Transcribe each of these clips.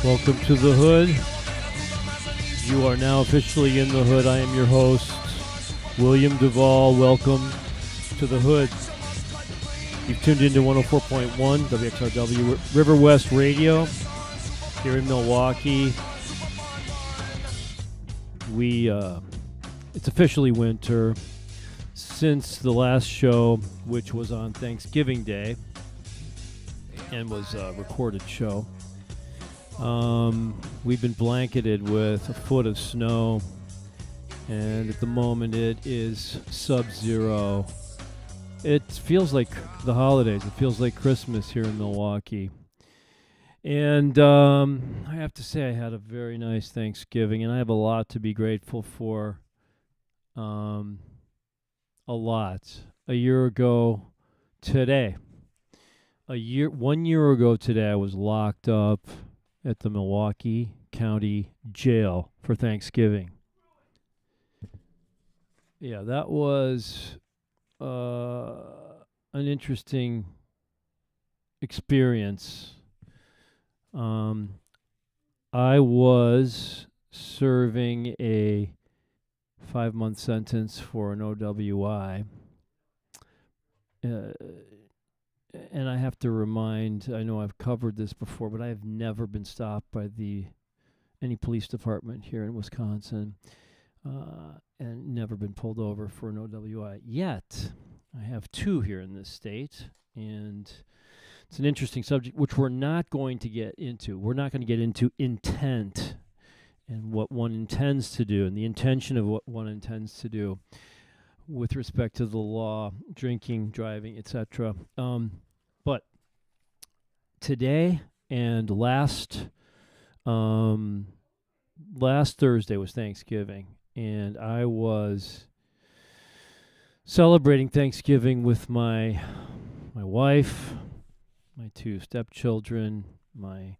Welcome to the Hood. You are now officially in the Hood. I am your host, William Duvall. Welcome to the Hood. You've tuned into 104.1 WXRW River West Radio here in Milwaukee. It's officially winter since the last show, which was on Thanksgiving Day and was a recorded show. We've been blanketed with a foot of snow, and at the moment it is sub-zero. It feels like the holidays. It feels like Christmas here in Milwaukee. And I have to say I had a very nice Thanksgiving, and I have a lot to be grateful for. A lot. A year ago today, 1 year ago today, I was locked up at the Milwaukee County Jail for Thanksgiving. Yeah, that was an interesting experience. I was serving a 5-month sentence for an OWI. And I have to remind, I know I've covered this before, but I have never been stopped by any police department here in Wisconsin, and never been pulled over for an OWI yet. I have 2 here in this state, and it's an interesting subject, which we're not going to get into. We're not going to get into intent and what one intends to do and the intention of what one intends to do with respect to the law, drinking, driving, etc. But today and last Thursday was Thanksgiving, and I was celebrating Thanksgiving with my wife, my 2 stepchildren, my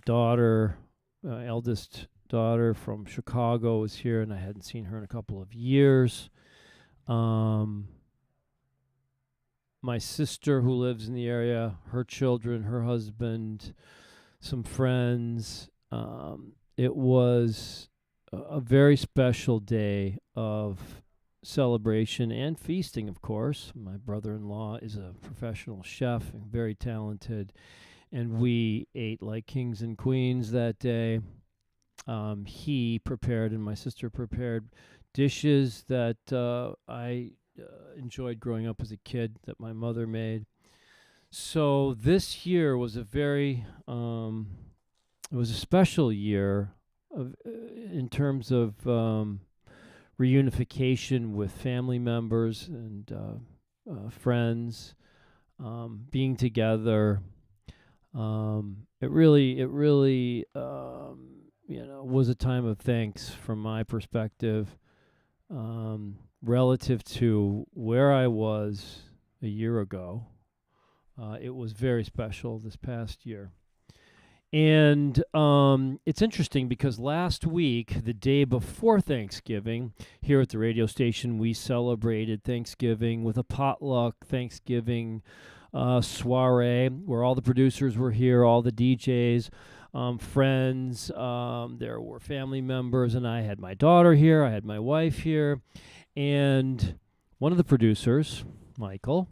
daughter, eldest daughter from Chicago was here, and I hadn't seen her in a couple of years. My sister who lives in the area, her children, her husband, some friends. It was a very special day of celebration and feasting, of course. My brother-in-law is a professional chef and very talented, and we ate like kings and queens that day. He prepared and my sister prepared dishes that I enjoyed growing up as a kid that my mother made. So this year was it was a special year in terms of reunification with family members and friends, being together. It really was a time of thanks from my perspective, relative to where I was a year ago. It was very special this past year. And it's interesting because last week, the day before Thanksgiving, here at the radio station, we celebrated Thanksgiving with a potluck Thanksgiving soiree where all the producers were here, all the DJs, friends, there were family members, and I had my daughter here, I had my wife here, and one of the producers, Michael,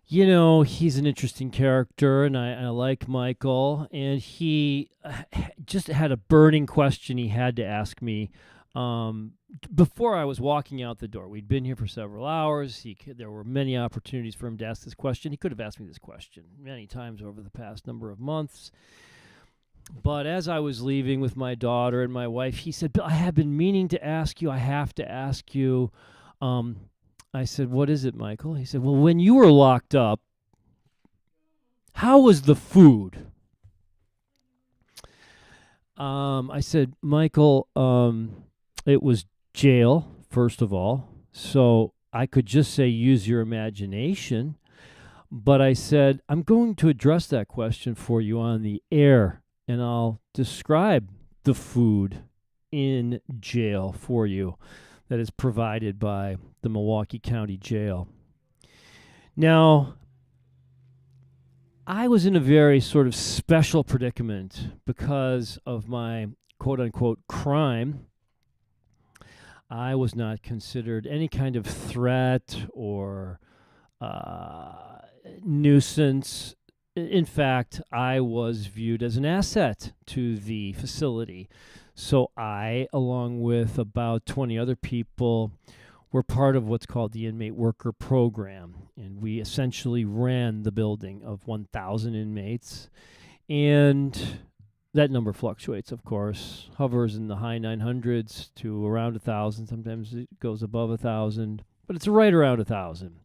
he's an interesting character, and I like Michael, and he just had a burning question he had to ask me before I was walking out the door. We'd been here for several hours. There were many opportunities for him to ask this question. He could have asked me this question many times over the past number of months. But as I was leaving with my daughter and my wife, he said, "Bill, I have been meaning to ask you. I have to ask you." I said, "What is it, Michael?" He said, "Well, when you were locked up, how was the food?" I said, Michael, it was jail, first of all. So I could just say, use your imagination. But I said, I'm going to address that question for you on the air, and I'll describe the food in jail for you that is provided by the Milwaukee County Jail. Now, I was in a very sort of special predicament because of my quote unquote crime. I was not considered any kind of threat or nuisance. In fact, I was viewed as an asset to the facility. So I, along with about 20 other people, were part of what's called the Inmate Worker Program. And we essentially ran the building of 1,000 inmates. And that number fluctuates, of course, hovers in the high 900s to around 1,000. Sometimes it goes above 1,000, but it's right around 1,000.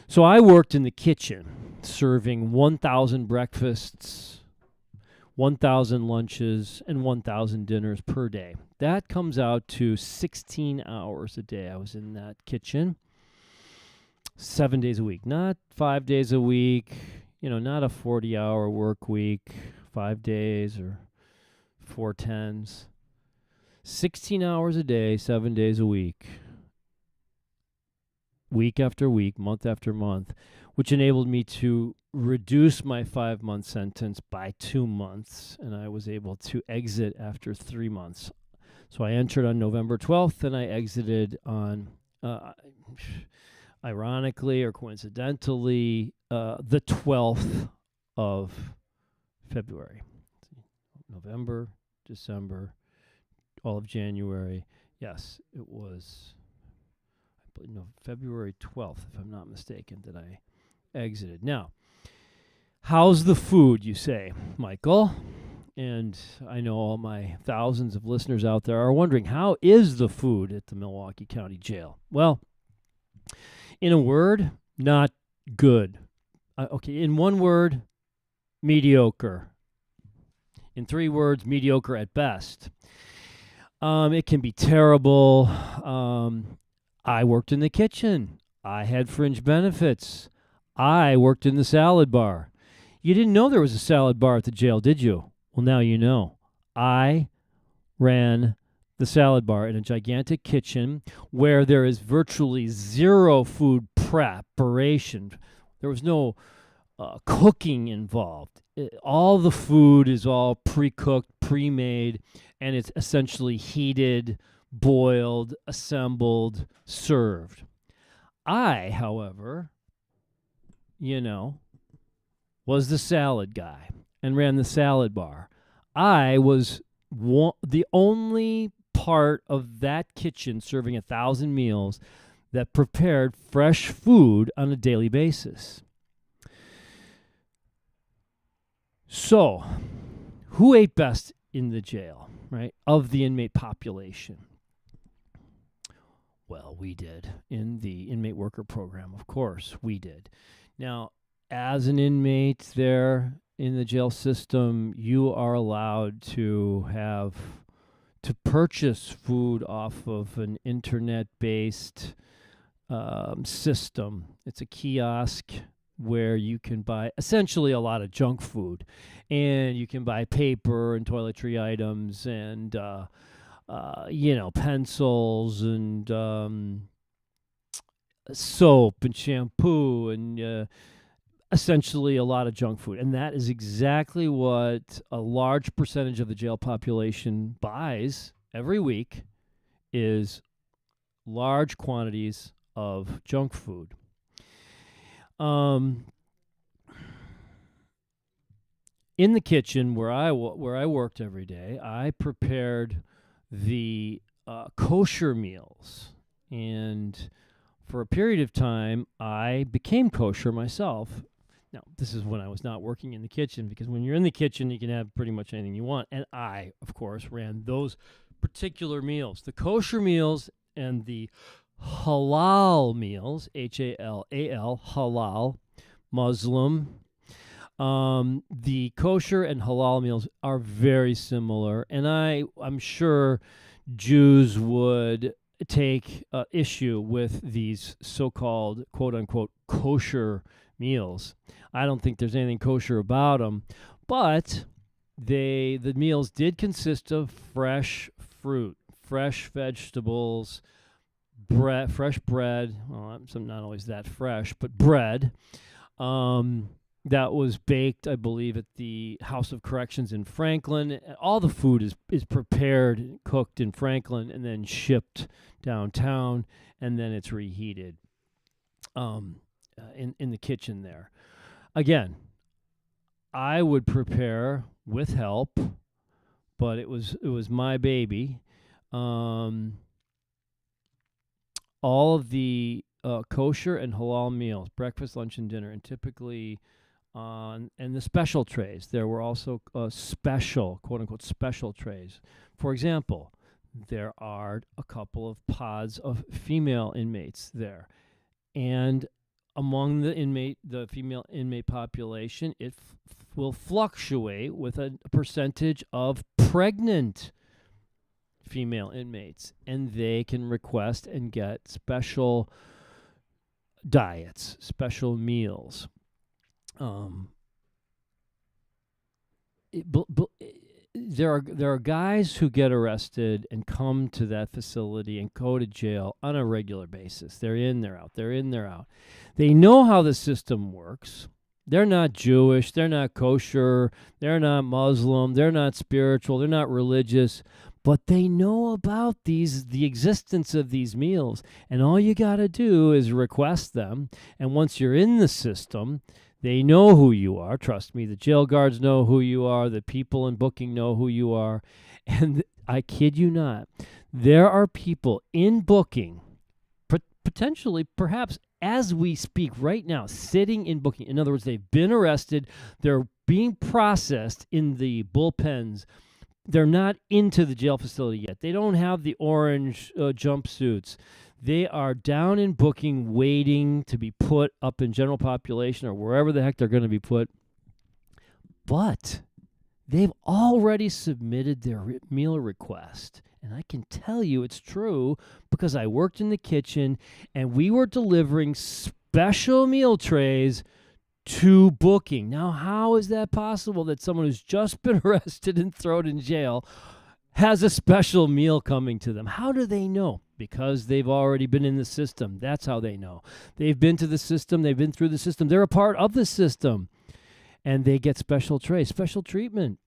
So I worked in the kitchen, serving 1,000 breakfasts, 1,000 lunches, and 1,000 dinners per day. That comes out to 16 hours a day. I was in that kitchen 7 days a week, not 5 days a week, not a 40-hour work week, 5 days or 4 10s. 16 hours a day, 7 days a week after week, month after month, which enabled me to reduce my 5-month sentence by 2 months, and I was able to exit after 3 months. So I entered on November 12th, and I exited on, ironically or coincidentally, the 12th of February. November, December, all of January. Yes, it was February 12th, if I'm not mistaken, that I exited. Now, how's the food, you say, Michael? And I know all my thousands of listeners out there are wondering, how is the food at the Milwaukee County Jail? Well, in a word, not good. Okay, in one word, mediocre. In 3 words, mediocre at best. It can be terrible. I worked in the kitchen. I had fringe benefits. I worked in the salad bar. You didn't know there was a salad bar at the jail, did you? Well, now you know. I ran the salad bar in a gigantic kitchen where there is virtually zero food preparation. There was no cooking involved. All the food is all pre-cooked, pre-made, and it's essentially heated, boiled, assembled, served. I, however, was the salad guy and ran the salad bar. I was the only part of that kitchen serving 1,000 meals that prepared fresh food on a daily basis. So, who ate best in the jail, right, of the inmate population? Well, we did. In the Inmate Worker Program, of course, we did. Now, as an inmate there in the jail system, you are allowed to purchase food off of an internet-based system. It's a kiosk where you can buy essentially a lot of junk food, and you can buy paper and toiletry items and pencils and soap and shampoo and essentially a lot of junk food. And that is exactly what a large percentage of the jail population buys every week, is large quantities of junk food. In the kitchen where I worked every day, I prepared the kosher meals, and for a period of time, I became kosher myself. Now, this is when I was not working in the kitchen, because when you're in the kitchen, you can have pretty much anything you want, and I, of course, ran those particular meals, the kosher meals and the halal meals, Halal, halal, Muslim. The kosher and halal meals are very similar, and I'm sure Jews would take issue with these so-called quote-unquote kosher meals. I don't think there's anything kosher about them, but the meals did consist of fresh fruit, fresh vegetables, fresh bread. Well, some not always that fresh, but bread. That was baked, I believe, at the House of Corrections in Franklin. All the food is prepared, cooked in Franklin, and then shipped downtown, and then it's reheated in the kitchen there. Again, I would prepare with help, but it was my baby. All of the kosher and halal meals, breakfast, lunch, and dinner, and typically and the special trays. There were also special, quote-unquote, special trays. For example, there are a couple of pods of female inmates there. And among the female inmate population, it will fluctuate with a percentage of pregnant female inmates. And they can request and get special diets, special meals. There are guys who get arrested and come to that facility and go to jail on a regular basis. They're in, they're out. They're in, they're out. They know how the system works. They're not Jewish. They're not kosher. They're not Muslim. They're not spiritual. They're not religious. But they know about the existence of these meals. And all you got to do is request them. And once you're in the system, they know who you are. Trust me, the jail guards know who you are. The people in booking know who you are. And I kid you not, there are people in booking, potentially, perhaps as we speak right now, sitting in booking. In other words, they've been arrested. They're being processed in the bullpens. They're not into the jail facility yet. They don't have the orange jumpsuits. They are down in booking, waiting to be put up in general population or wherever the heck they're going to be put. But they've already submitted their meal request. And I can tell you it's true because I worked in the kitchen and we were delivering special meal trays to booking. Now, how is that possible that someone who's just been arrested and thrown in jail has a special meal coming to them? How do they know? Because they've already been in the system. That's how they know. They've been to the system. They've been through the system. They're a part of the system. And they get special trays, special treatment.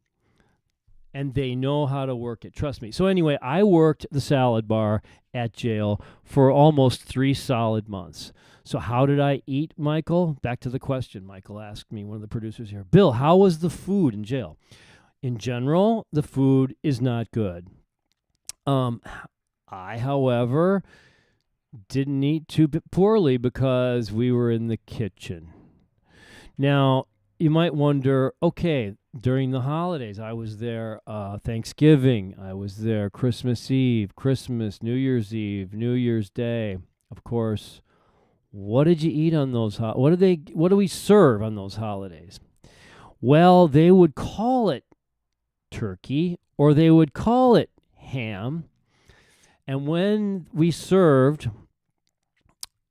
And they know how to work it. Trust me. So anyway, I worked the salad bar at jail for almost 3 solid months. So how did I eat, Michael? Back to the question Michael asked me, one of the producers here. Bill, how was the food in jail? In general, the food is not good. I, however, didn't eat too poorly because we were in the kitchen. Now, you might wonder, okay, during the holidays, I was there Thanksgiving, I was there Christmas Eve, Christmas, New Year's Eve, New Year's Day. Of course, what did you eat on those? What do we serve on those holidays? Well, they would call it turkey or they would call it ham. And when we served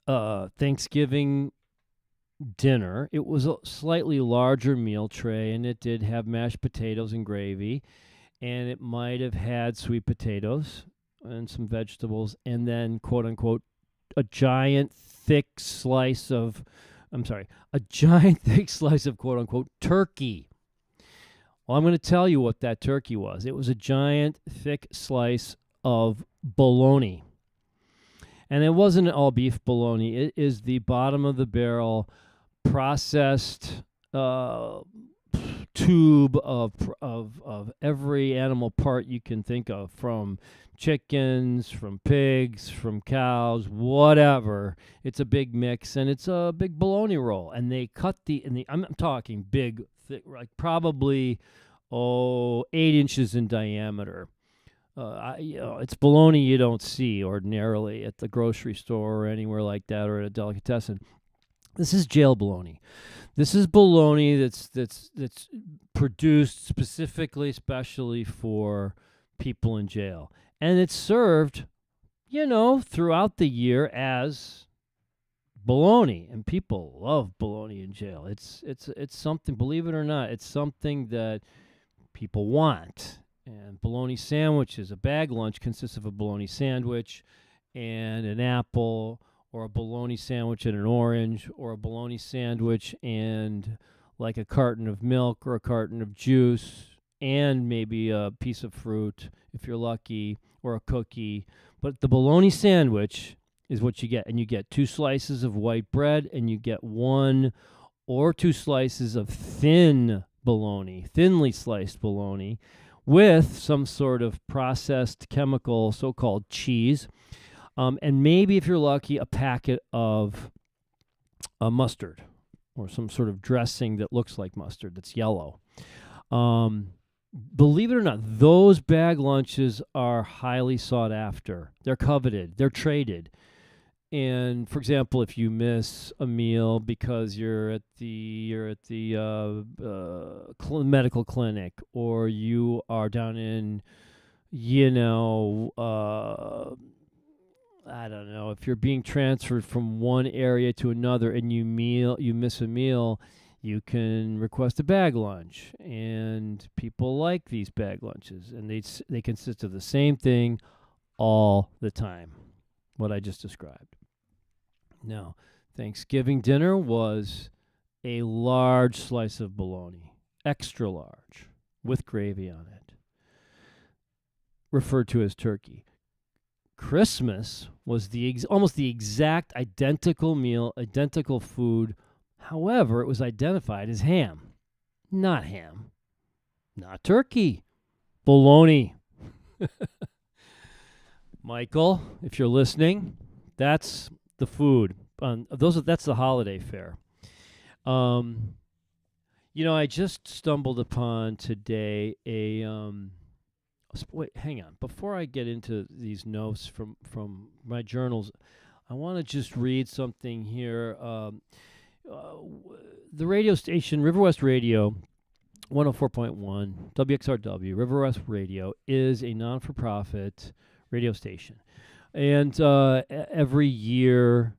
Thanksgiving dinner, it was a slightly larger meal tray, and it did have mashed potatoes and gravy, and it might have had sweet potatoes and some vegetables, and then, quote-unquote, a giant thick slice of, quote-unquote, turkey. Well, I'm going to tell you what that turkey was. It was a giant, thick slice of bologna. And it wasn't all beef bologna. It is the bottom of the barrel processed tube of every animal part you can think of, from chickens, from pigs, from cows, whatever. It's a big mix, and it's a big bologna roll. And they cut I'm talking big, thick, like probably 8 inches in diameter. It's bologna you don't see ordinarily at the grocery store or anywhere like that, or at a delicatessen. This is jail bologna. This is bologna that's produced specifically, especially for people in jail, and it's served, throughout the year as bologna, and people love bologna in jail. It's something. Believe it or not, it's something that people want. And bologna sandwiches, a bag lunch consists of a bologna sandwich and an apple, or a bologna sandwich and an orange, or a bologna sandwich and like a carton of milk or a carton of juice and maybe a piece of fruit if you're lucky, or a cookie. But the bologna sandwich is what you get, and you get 2 slices of white bread, and you get 1 or 2 slices of thinly sliced bologna, with some sort of processed chemical, so-called cheese, and maybe, if you're lucky, a packet of mustard, or some sort of dressing that looks like mustard that's yellow. Believe it or not, those bag lunches are highly sought after. They're coveted. They're traded. And for example, if you miss a meal because you're at the medical clinic, or you are down in, I don't know, if you're being transferred from one area to another and you miss a meal, you can request a bag lunch. And people like these bag lunches, and they consist of the same thing all the time, what I just described. Now, Thanksgiving dinner was a large slice of bologna, extra large, with gravy on it, referred to as turkey. Christmas was almost the exact identical meal, identical food. However, it was identified as ham. Not ham. Not turkey. Bologna. Michael, if you're listening, that's the food. That's the holiday fare. I just stumbled upon today wait, hang on. Before I get into these notes from my journals, I want to just read something here. The radio station, River West Radio, 104.1, WXRW, River West Radio, is a non-for-profit radio station. And every year,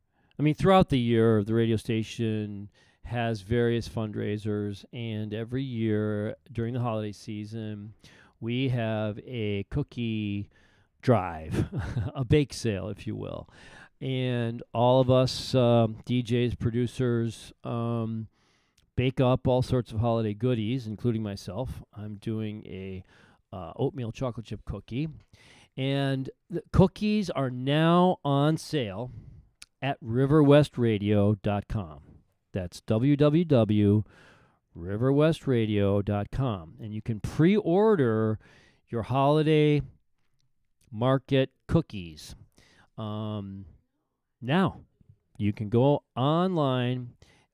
throughout the year, the radio station has various fundraisers, and every year during the holiday season, we have a cookie drive, a bake sale, if you will. And all of us DJs, producers, bake up all sorts of holiday goodies, including myself. I'm doing a oatmeal chocolate chip cookie. And the cookies are now on sale at riverwestradio.com. That's www.riverwestradio.com. And you can pre-order your holiday market cookies. Now, you can go online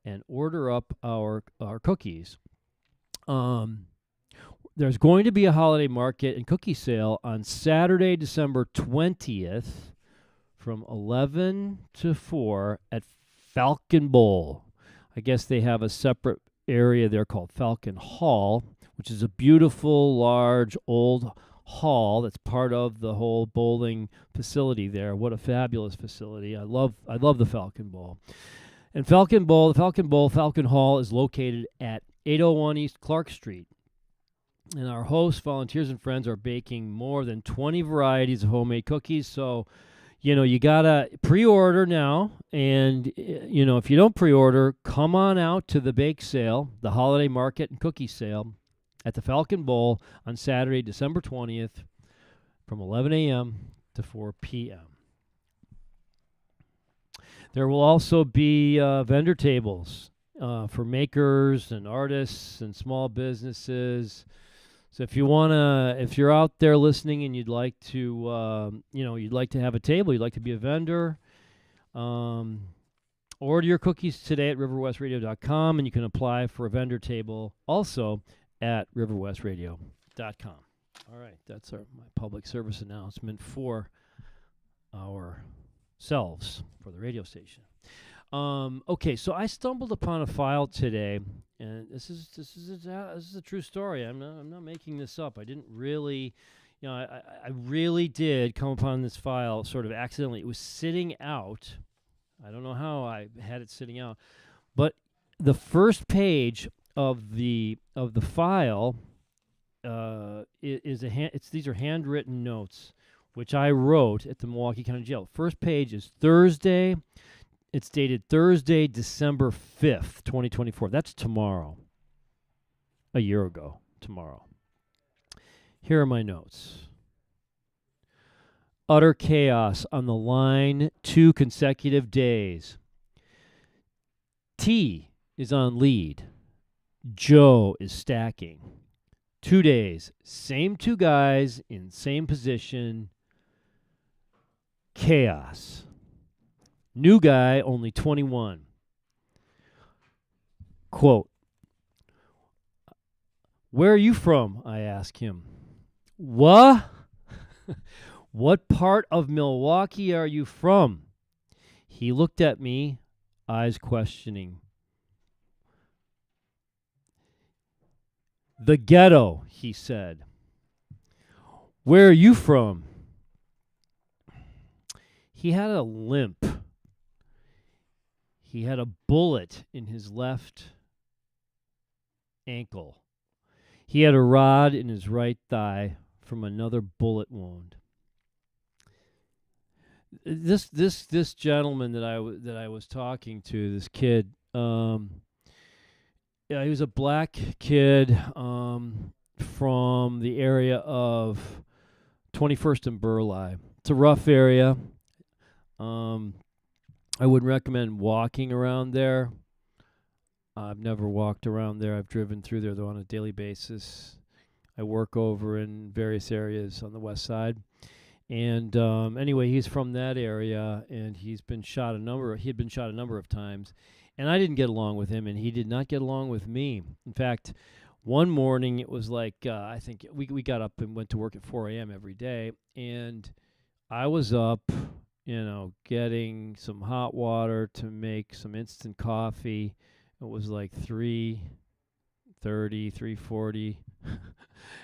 and order up our cookies. There's going to be a holiday market and cookie sale on Saturday, December 20th from 11 to 4 at Falcon Bowl. I guess they have a separate area there called Falcon Hall, which is a beautiful, large, old hall that's part of the whole bowling facility there. What a fabulous facility. I love the Falcon Bowl. And Falcon Hall is located at 801 East Clark Street. And our hosts, volunteers, and friends are baking more than 20 varieties of homemade cookies. So, you got to pre-order now. And, if you don't pre-order, come on out to the bake sale, the holiday market and cookie sale at the Falcon Bowl on Saturday, December 20th from 11 a.m. to 4 p.m. There will also be vendor tables for makers and artists and small businesses. So if you're out there listening and you'd like to, you'd like to have a table, you'd like to be a vendor, order your cookies today at riverwestradio.com, and you can apply for a vendor table also at riverwestradio.com. All right, that's my public service announcement for ourselves, for the radio station. Okay, so I stumbled upon a file today, and this is a true story. I'm not making this up. I didn't really, I really did come upon this file sort of accidentally. It was sitting out. I don't know how I had it sitting out, but the first page of the file is these are handwritten notes which I wrote at the Milwaukee County Jail. First page is Thursday. It's dated Thursday, December 5th, 2024. That's tomorrow. A year ago, tomorrow. Here are my notes. Utter chaos on the line 2 consecutive days. T is on lead. Joe is stacking. 2 days. Same 2 guys in same position. Chaos. New guy, only 21. Quote, "Where are you from?" I ask him. "What? What part of Milwaukee are you from?" He looked at me, eyes questioning. "The ghetto," he said. "Where are you from?" He had a limp. He had a bullet in his left ankle. He had a rod in his right thigh from another bullet wound. This gentleman that I was talking to, this kid, yeah, he was a black kid from the area of 21st and Burleigh. It's a rough area. I wouldn't recommend walking around there. I've never walked around there. I've driven through there, though, on a daily basis. I work over in various areas on the west side. And anyway, he's from that area, and he had been shot a number of times. And I didn't get along with him, and he did not get along with me. In fact, one morning it was like, I think we got up and went to work at 4 a.m. every day, and I was up, getting some hot water to make some instant coffee. It was like 3:30, 3:40.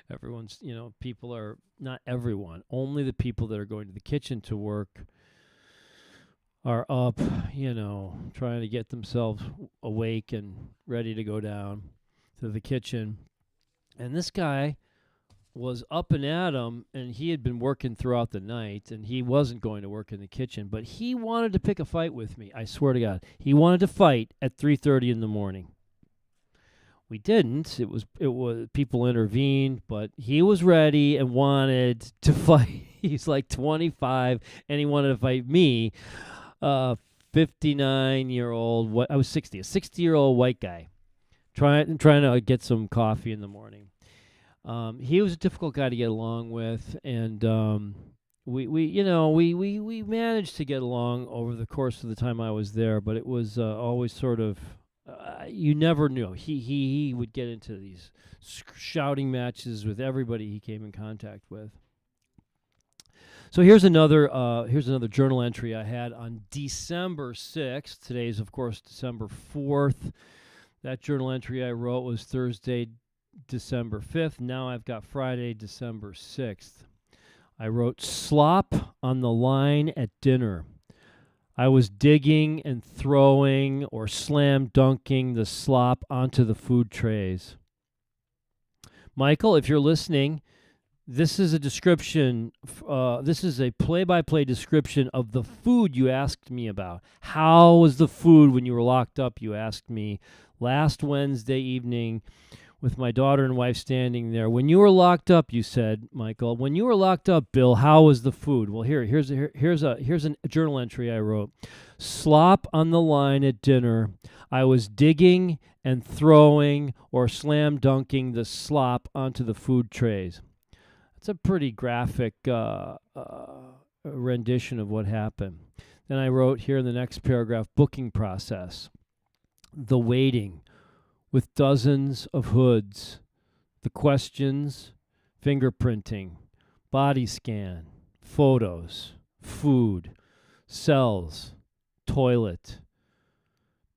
Everyone's, people are, not everyone, only the people that are going to the kitchen to work are up, trying to get themselves awake and ready to go down to the kitchen. And this guy was up and at 'em, and he had been working throughout the night, and he wasn't going to work in the kitchen, but he wanted to pick a fight with me. I swear to God, he wanted to fight at 3:30 in the morning. We didn't. It was people intervened, but he was ready and wanted to fight. He's like 25, and he wanted to fight me, 59-year-old. I was 60, a 60-year-old white guy, trying to get some coffee in the morning. He was a difficult guy to get along with, and we managed to get along over the course of the time I was there. But it was always sort of you never knew. He would get into these shouting matches with everybody he came in contact with. So here's another journal entry I had on December 6th. Today's, of course, December 4th. That journal entry I wrote was Thursday, December 5th. Now I've got Friday, December 6th. I wrote, "Slop on the line at dinner. I was digging and throwing or slam dunking the slop onto the food trays." Michael, if you're listening, this is a description. This is a play-by-play description of the food you asked me about. How was the food when you were locked up? You asked me last Wednesday evening with my daughter and wife standing there. When you were locked up, you said, Michael, when you were locked up, Bill, how was the food? Well, here's a journal entry I wrote. "Slop on the line at dinner. I was digging and throwing or slam dunking the slop onto the food trays." It's a pretty graphic rendition of what happened. Then I wrote here in the next paragraph, "Booking process. The waiting with dozens of hoods, the questions, fingerprinting, body scan, photos, food, cells, toilet,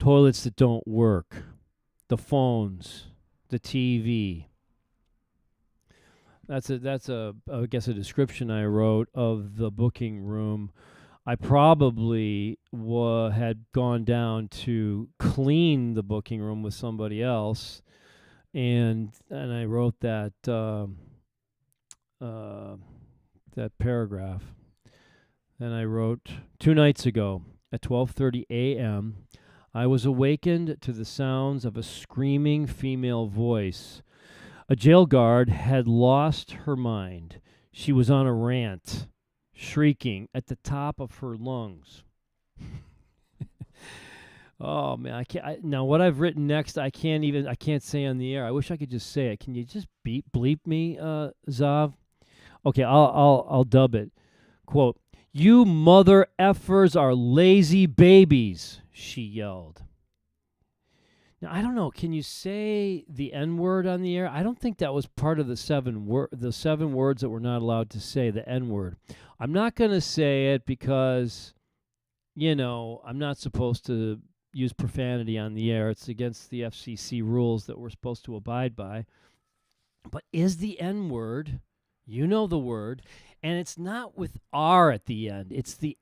toilets that don't work, the phones, the TV. That's I guess a description I wrote of the booking room. I probably had gone down to clean the booking room with somebody else, and I wrote that that paragraph. Then I wrote, 2 nights ago at 12:30 a.m., I was awakened to the sounds of a screaming female voice. A jail guard had lost her mind. She was on a rant, shrieking at the top of her lungs. Oh man, I can't. Now what I've written next, I can't say on the air. I wish I could just say it. Can you just bleep me, Zav? Okay, I'll dub it. Quote, "You mother effers are lazy babies," she yelled. Now, I don't know. Can you say the N-word on the air? I don't think that was part of the seven words that we're not allowed to say, the N-word. I'm not going to say it because, I'm not supposed to use profanity on the air. It's against the FCC rules that we're supposed to abide by. But is the N-word, the word, and it's not with R at the end. It's the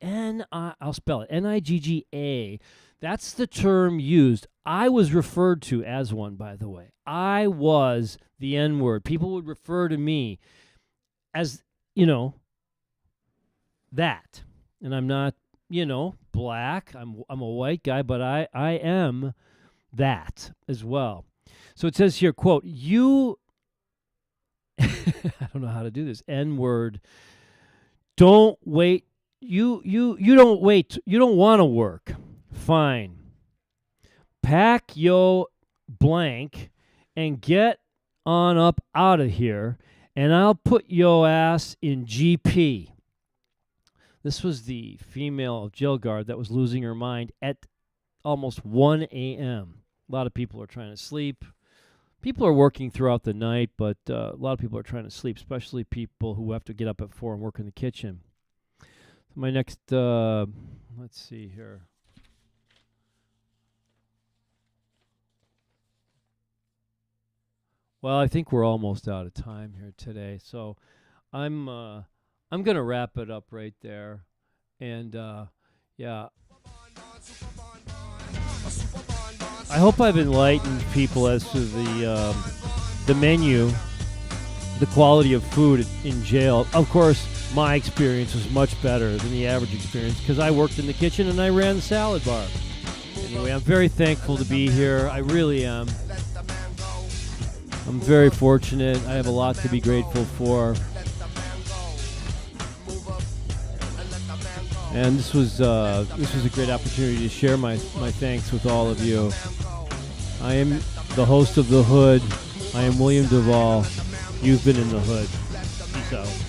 I'll spell it, Nigga. That's the term used. I was referred to as one, by the way. I was the N-word. People would refer to me as, that. And I'm not, black. I'm a white guy, but I am that as well. So it says here, quote, "You," I don't know how to do this, N-word, "don't wait. You don't wait. You don't want to work. Fine. Pack yo blank and get on up out of here, and I'll put yo ass in GP." This was the female jail guard that was losing her mind at almost 1 a.m. A lot of people are trying to sleep. People are working throughout the night, but a lot of people are trying to sleep, especially people who have to get up at 4 and work in the kitchen. My next, let's see here. Well, I think we're almost out of time here today, so I'm going to wrap it up right there, and yeah. I hope I've enlightened people as to the menu, the quality of food in jail. Of course, my experience was much better than the average experience because I worked in the kitchen and I ran the salad bar. Anyway, I'm very thankful to be here. I really am. I'm very fortunate. I have a lot to be grateful for. And this was a great opportunity to share my thanks with all of you. I am the host of The Hood. I am William Duvall. You've been in The Hood. Peace out.